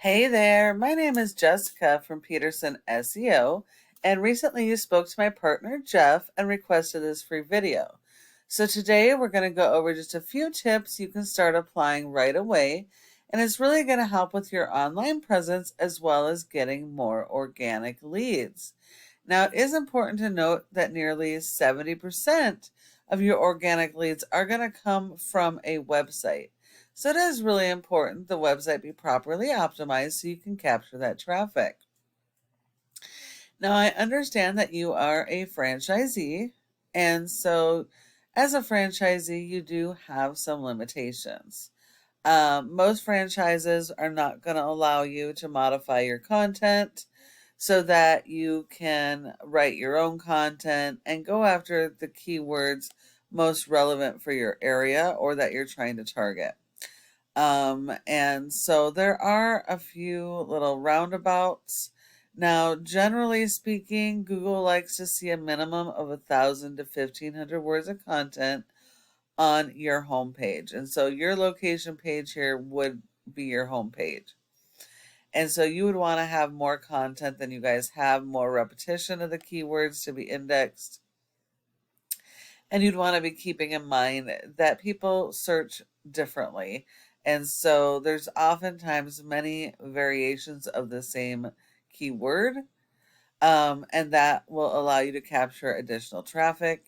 Hey there, my name is Jessica from Peterson SEO, and recently you spoke to my partner Jeff and requested this free video. So today we're going to go over just a few tips you can start applying right away, and it's really going to help with your online presence as well as getting more organic leads. Now, it is important to note that nearly 70% of your organic leads are going to come from a website. So it is really important the website be properly optimized so you can capture that traffic. Now, I understand that you are a franchisee, and so as a franchisee, you do have some limitations. Most franchises are not going to allow you to modify your content so that you can write your own content and go after the keywords most relevant for your area or that you're trying to target. And so there are a few little roundabouts. Now, generally speaking, Google likes to see a minimum of 1,000 to 1,500 words of content on your homepage. And so your location page here would be your homepage. And so you would want to have more content than you guys have, more repetition of the keywords to be indexed. And you'd want to be keeping in mind that people search differently. And so there's oftentimes many variations of the same keyword. And that will allow you to capture additional traffic.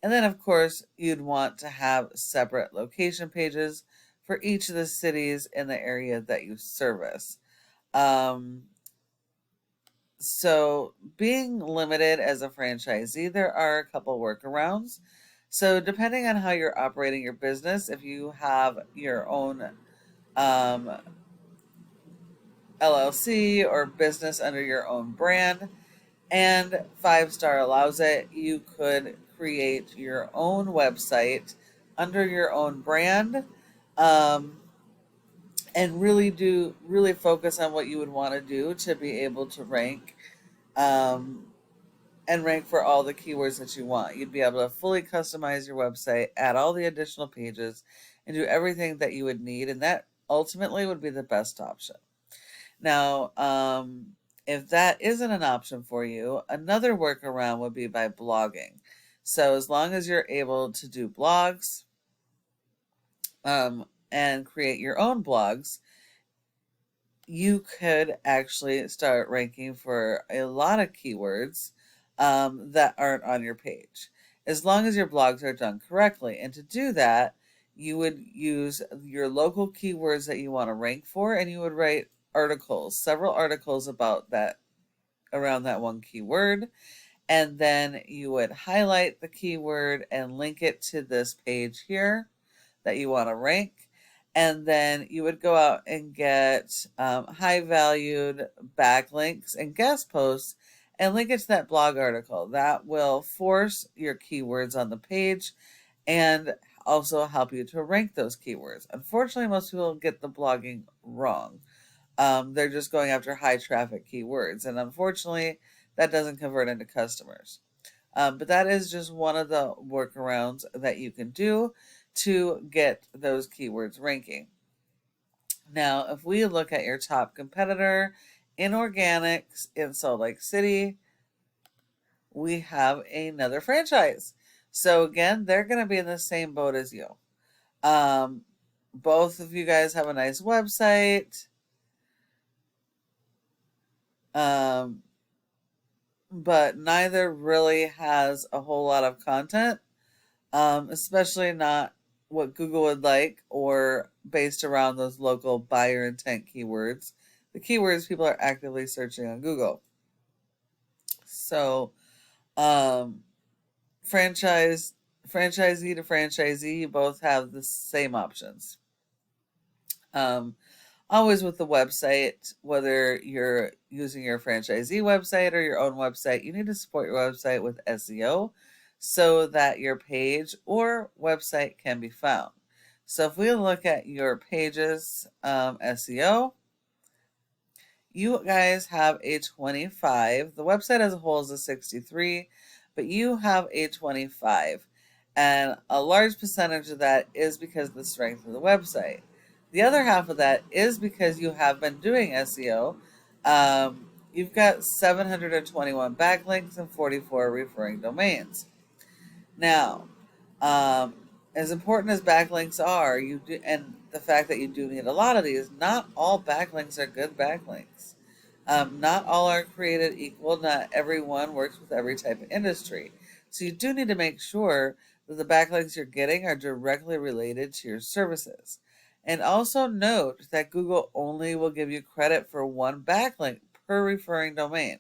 And then, of course, you'd want to have separate location pages for each of the cities in the area that you service. So being limited as a franchisee, there are a couple workarounds. So depending on how you're operating your business, if you have your own LLC or business under your own brand, and 5-star allows it, you could create your own website under your own brand, and really focus on what you would want to do to be able to rank, and rank for all the keywords that you want. You'd be able to fully customize your website, add all the additional pages, and do everything that you would need, and that ultimately would be the best option. Now, if that isn't an option for you, another workaround would be by blogging. So as long as you're able to do blogs, and create your own blogs, you could actually start ranking for a lot of keywords that aren't on your page, as long as your blogs are done correctly. And to do that, you would use your local keywords that you want to rank for, and you would write articles, several articles about that, around that one keyword. And then you would highlight the keyword and link it to this page here that you want to rank. And then you would go out and get high valued backlinks and guest posts and link it to that blog article. That will force your keywords on the page and also help you to rank those keywords. Unfortunately, most people get the blogging wrong. They're just going after high traffic keywords, and unfortunately, that doesn't convert into customers. But that is just one of the workarounds that you can do to get those keywords ranking. Now, if we look at your top competitor in organics in Salt Lake City, we have another franchise. So again, they're going to be in the same boat as you. Both of you guys have a nice website. But neither really has a whole lot of content, especially not what Google would like or based around those local buyer intent keywords, the keywords people are actively searching on Google. So, franchisee to franchisee, you both have the same options. Always with the website, whether you're using your franchisee website or your own website, you need to support your website with SEO so that your page or website can be found. So if we look at your pages SEO, you guys have a 25. The website as a whole is a 63, but you have a 25. And a large percentage of that is because of the strength of the website. The other half of that is because you have been doing SEO. You've got 721 backlinks and 44 referring domains. Now, um, as important as backlinks are, you do, and the fact that you do need a lot of these, not all backlinks are good backlinks. Not all are created equal. Not everyone works with every type of industry. So you do need to make sure that the backlinks you're getting are directly related to your services. And also note that Google only will give you credit for one backlink per referring domain.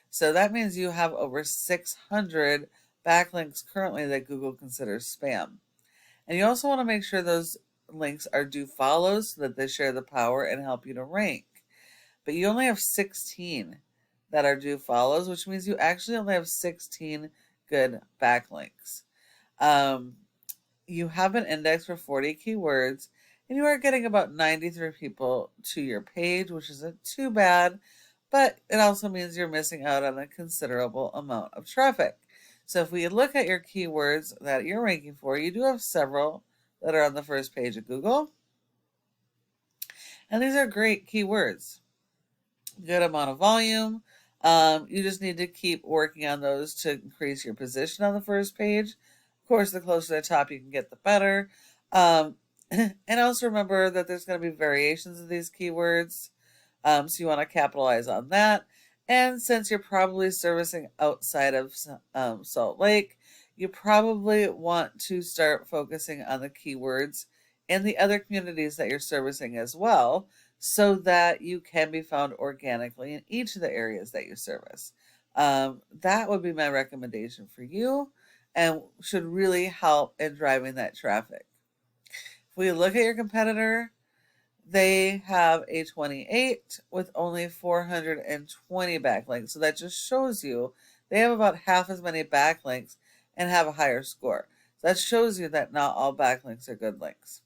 So that means you have over 600 backlinks currently that Google considers spam. And you also want to make sure those links are do follows so that they share the power and help you to rank. But you only have 16 that are do follows, which means you actually only have 16 good backlinks. You have an index for 40 keywords, and you are getting about 93 people to your page, which isn't too bad, but it also means you're missing out on a considerable amount of traffic. So if we look at your keywords that you're ranking for, you do have several that are on the first page of Google. And these are great keywords. Good amount of volume. You just need to keep working on those to increase your position on the first page. Of course, the closer to the top you can get, the better. And also remember that there's going to be variations of these keywords. So you want to capitalize on that. And since you're probably servicing outside of Salt Lake, you probably want to start focusing on the keywords in the other communities that you're servicing as well, so that you can be found organically in each of the areas that you service. That would be my recommendation for you and should really help in driving that traffic. If we look at your competitor, they have a 28 with only 420 backlinks. So that just shows you they have about half as many backlinks and have a higher score. So that shows you that not all backlinks are good links.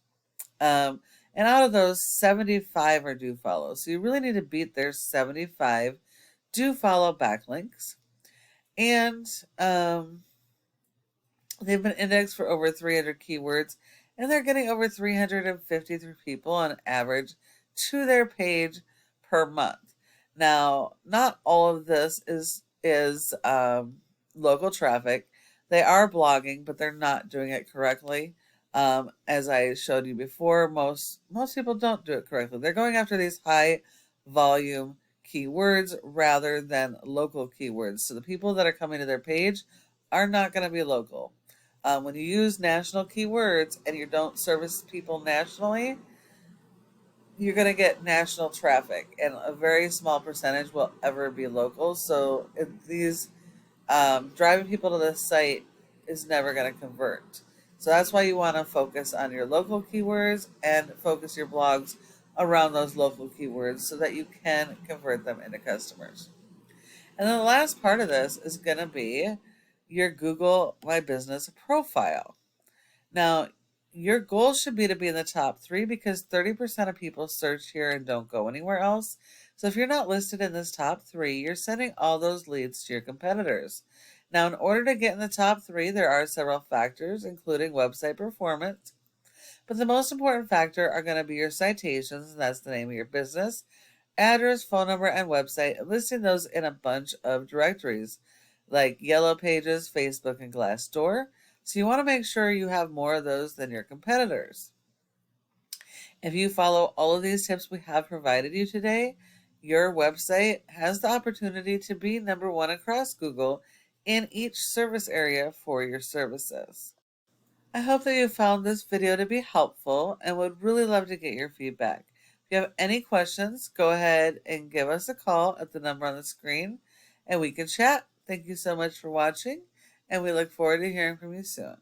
And out of those, 75 are do follow. So you really need to beat their 75 do follow backlinks. And they've been indexed for over 300 keywords, and they're getting over 353 people on average to their page per month. Now, not all of this is local traffic. They are blogging, but they're not doing it correctly. As I showed you before, most people don't do it correctly. They're going after these high volume keywords rather than local keywords. So the people that are coming to their page are not going to be local. When you use national keywords and you don't service people nationally, you're going to get national traffic, and a very small percentage will ever be local. So these driving people to the site is never going to convert. So that's why you want to focus on your local keywords and focus your blogs around those local keywords so that you can convert them into customers. And then the last part of this is going to be your Google My Business profile. Now, your goal should be to be in the top 3 because 30% of people search here and don't go anywhere else. So if you're not listed in this top 3, you're sending all those leads to your competitors. Now, in order to get in the top 3, there are several factors, including website performance. But the most important factor are going to be your citations, and that's the name of your business, address, phone number, and website, and listing those in a bunch of directories like Yellow Pages, Facebook, and Glassdoor. So you want to make sure you have more of those than your competitors. If you follow all of these tips we have provided you today, your website has the opportunity to be number 1 across Google in each service area for your services. I hope that you found this video to be helpful and would really love to get your feedback. If you have any questions, go ahead and give us a call at the number on the screen and we can chat. Thank you so much for watching, and we look forward to hearing from you soon.